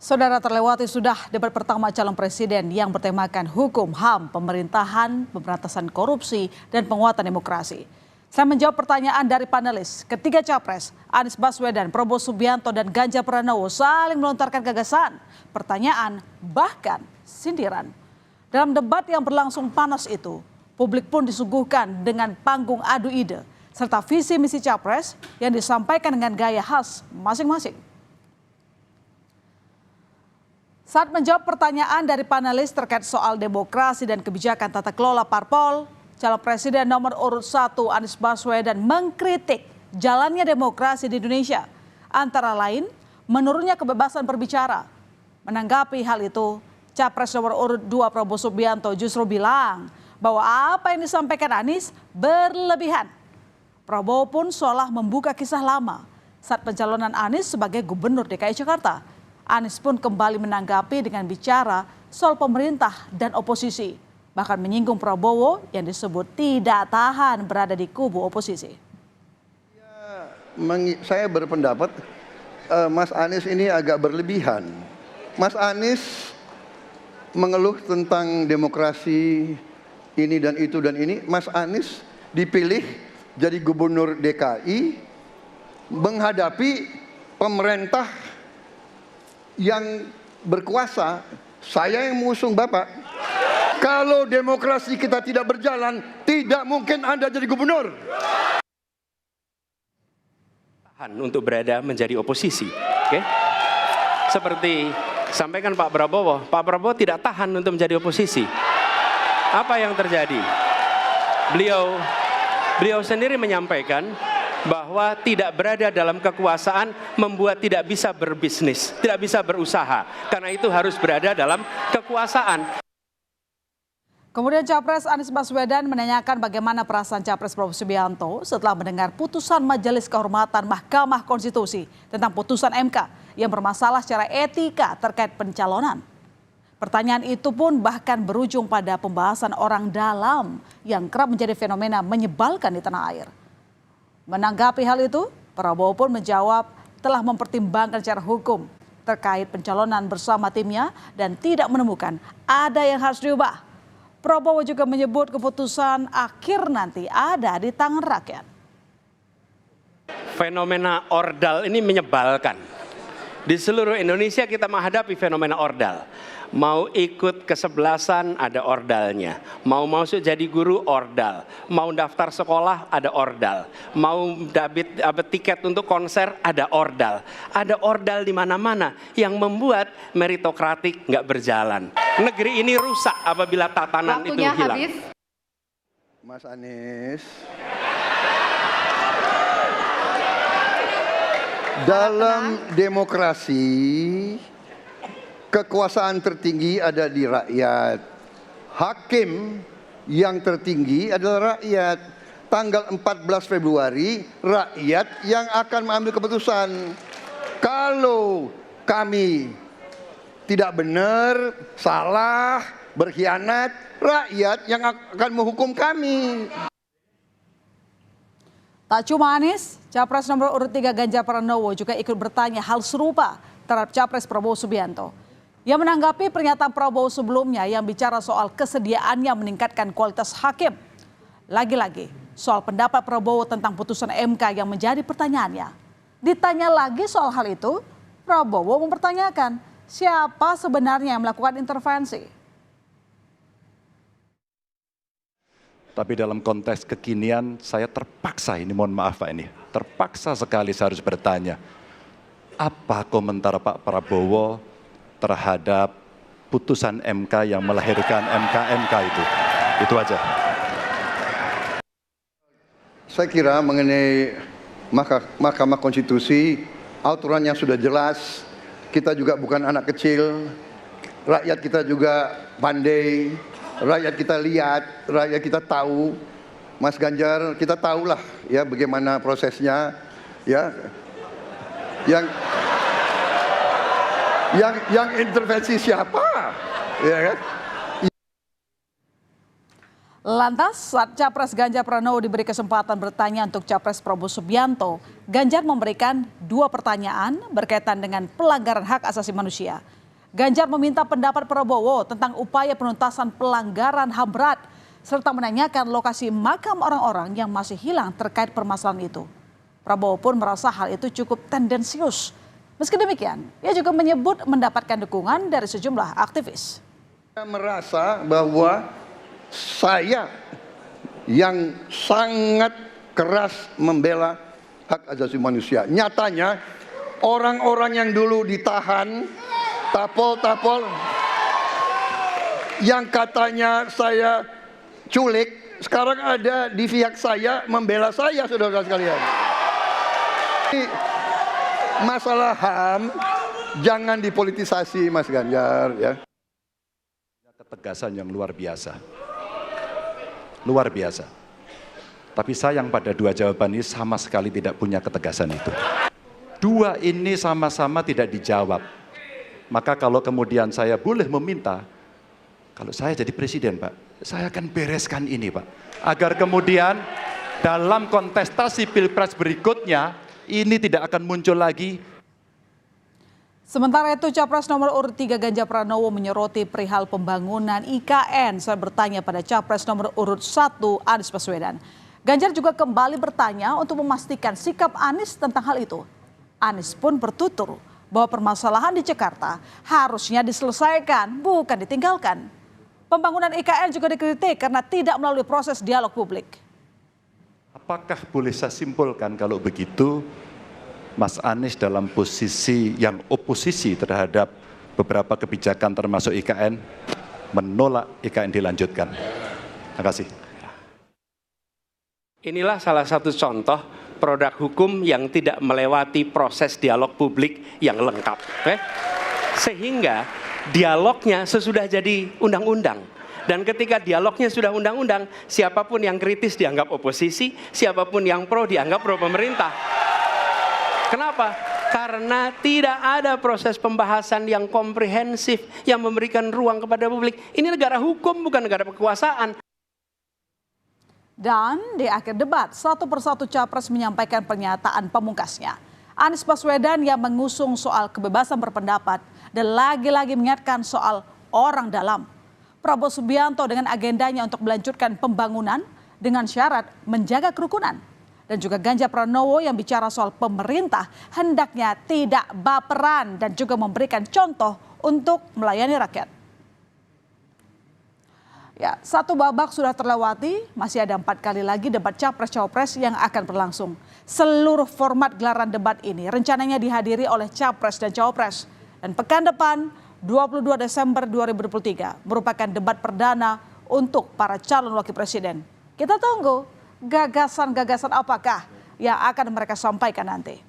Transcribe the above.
Saudara, terlewati sudah debat pertama calon presiden yang bertemakan hukum, HAM, pemerintahan, pemberantasan korupsi, dan penguatan demokrasi. Saya menjawab pertanyaan dari panelis. Ketiga capres, Anies Baswedan, Prabowo Subianto, dan Ganjar Pranowo saling melontarkan gagasan, pertanyaan, bahkan sindiran. Dalam debat yang berlangsung panas itu, publik pun disuguhkan dengan panggung adu ide, serta visi misi capres yang disampaikan dengan gaya khas masing-masing. Saat menjawab pertanyaan dari panelis terkait soal demokrasi dan kebijakan tata kelola parpol, calon presiden nomor urut 1 Anies Baswedan mengkritik jalannya demokrasi di Indonesia. Antara lain, menurunnya kebebasan berbicara. Menanggapi hal itu, capres nomor urut 2 Prabowo Subianto justru bilang bahwa apa yang disampaikan Anies berlebihan. Prabowo pun seolah membuka kisah lama saat pencalonan Anies sebagai gubernur DKI Jakarta. Anies pun kembali menanggapi dengan bicara soal pemerintah dan oposisi. Bahkan menyinggung Prabowo yang disebut tidak tahan berada di kubu oposisi. Saya berpendapat Mas Anies ini agak berlebihan. Mas Anies mengeluh tentang demokrasi ini dan itu dan ini. Mas Anies dipilih jadi gubernur DKI menghadapi pemerintah yang berkuasa. Saya yang mengusung Bapak. Kalau demokrasi kita tidak berjalan, tidak mungkin Anda jadi gubernur. Tahan untuk berada menjadi oposisi. Oke? Seperti sampaikan Pak Prabowo tidak tahan untuk menjadi oposisi. Apa yang terjadi? Beliau sendiri menyampaikan bahwa tidak berada dalam kekuasaan membuat tidak bisa berbisnis, tidak bisa berusaha. Karena itu harus berada dalam kekuasaan. Kemudian Capres Anies Baswedan menanyakan bagaimana perasaan Capres Prabowo Subianto setelah mendengar putusan Majelis Kehormatan Mahkamah Konstitusi tentang putusan MK yang bermasalah secara etika terkait pencalonan. Pertanyaan itu pun bahkan berujung pada pembahasan orang dalam yang kerap menjadi fenomena menyebalkan di tanah air. Menanggapi hal itu, Prabowo pun menjawab telah mempertimbangkan secara hukum terkait pencalonan bersama timnya dan tidak menemukan ada yang harus diubah. Prabowo juga menyebut keputusan akhir nanti ada di tangan rakyat. Fenomena ordal ini menyebalkan. Di seluruh Indonesia kita menghadapi fenomena ordal. Mau ikut kesebelasan ada ordalnya. Mau masuk jadi guru ordal. Mau daftar sekolah ada ordal. Mau dapat tiket untuk konser ada ordal. Ada ordal di mana-mana yang membuat meritokratik nggak berjalan. Negeri ini rusak apabila tatanan Waktunya itu hilang. Habis. Mas Anies, dalam demokrasi kekuasaan tertinggi ada di rakyat. Hakim yang tertinggi adalah rakyat. Tanggal 14 Februari rakyat yang akan mengambil keputusan. Kalau kami tidak benar, salah, berkhianat, rakyat yang akan menghukum kami. Tak cuma Anies, Capres nomor urut 3 Ganjar Pranowo juga ikut bertanya hal serupa terhadap Capres Prabowo Subianto. Ia menanggapi pernyataan Prabowo sebelumnya yang bicara soal kesediaannya meningkatkan kualitas hakim. Lagi-lagi soal pendapat Prabowo tentang putusan MK yang menjadi pertanyaannya. Ditanya lagi soal hal itu, Prabowo mempertanyakan siapa sebenarnya yang melakukan intervensi. Tapi dalam konteks kekinian saya terpaksa, ini mohon maaf Pak ini, terpaksa sekali saya harus bertanya. Apa komentar Pak Prabowo terhadap putusan MK yang melahirkan MK itu? Itu aja. Saya kira mengenai Mahkamah Konstitusi, aturannya sudah jelas. Kita juga bukan anak kecil, rakyat kita juga pandai, rakyat kita lihat, rakyat kita tahu. Mas Ganjar, kita tahulah ya bagaimana prosesnya, ya. Yang intervensi siapa? Ya kan? Lantas saat Capres Ganjar Pranowo diberi kesempatan bertanya untuk Capres Prabowo Subianto, Ganjar memberikan 2 pertanyaan berkaitan dengan pelanggaran hak asasi manusia. Ganjar meminta pendapat Prabowo tentang upaya penuntasan pelanggaran HAM berat, serta menanyakan lokasi makam orang-orang yang masih hilang terkait permasalahan itu. Prabowo pun merasa hal itu cukup tendensius. Meski demikian, ia juga menyebut mendapatkan dukungan dari sejumlah aktivis. Saya merasa bahwa saya yang sangat keras membela hak asasi manusia. Nyatanya orang-orang yang dulu ditahan, tapol-tapol, yang katanya saya culik, sekarang ada di pihak saya membela saya, saudara sekalian. Ini masalah HAM jangan dipolitisasi, Mas Ganjar, ya. Ketegasan yang luar biasa. Luar biasa. Tapi sayang pada 2 jawaban ini sama sekali tidak punya ketegasan itu. 2 ini sama-sama tidak dijawab. Maka kalau kemudian saya boleh meminta, kalau saya jadi presiden, Pak, saya akan bereskan ini, Pak. Agar kemudian dalam kontestasi Pilpres berikutnya, ini tidak akan muncul lagi. Sementara itu, Capres nomor urut 3 Ganjar Pranowo menyoroti perihal pembangunan IKN saat bertanya pada Capres nomor urut 1 Anies Baswedan. Ganjar juga kembali bertanya untuk memastikan sikap Anies tentang hal itu. Anies pun bertutur bahwa permasalahan di Jakarta harusnya diselesaikan, bukan ditinggalkan. Pembangunan IKN juga dikritik karena tidak melalui proses dialog publik. Apakah boleh saya simpulkan kalau begitu, Mas Anies dalam posisi yang oposisi terhadap beberapa kebijakan termasuk IKN, menolak IKN dilanjutkan. Terima kasih. Inilah salah satu contoh produk hukum yang tidak melewati proses dialog publik yang lengkap. Sehingga dialognya sesudah jadi undang-undang. Dan ketika dialognya sudah undang-undang, siapapun yang kritis dianggap oposisi, siapapun yang pro dianggap pro pemerintah. Kenapa? Karena tidak ada proses pembahasan yang komprehensif yang memberikan ruang kepada publik. Ini negara hukum, bukan negara kekuasaan. Dan di akhir debat, satu persatu Capres menyampaikan pernyataan pamungkasnya. Anies Baswedan yang mengusung soal kebebasan berpendapat dan lagi-lagi mengingatkan soal orang dalam. Prabowo Subianto dengan agendanya untuk melanjutkan pembangunan dengan syarat menjaga kerukunan. Dan juga Ganjar Pranowo yang bicara soal pemerintah hendaknya tidak baperan dan juga memberikan contoh untuk melayani rakyat. Ya, 1 babak sudah terlewati, masih ada 4 kali lagi debat Capres-Cawapres yang akan berlangsung. Seluruh format gelaran debat ini rencananya dihadiri oleh Capres dan Cawapres. Dan pekan depan 22 Desember 2023 merupakan debat perdana untuk para calon wakil presiden. Kita tunggu gagasan-gagasan apakah yang akan mereka sampaikan nanti.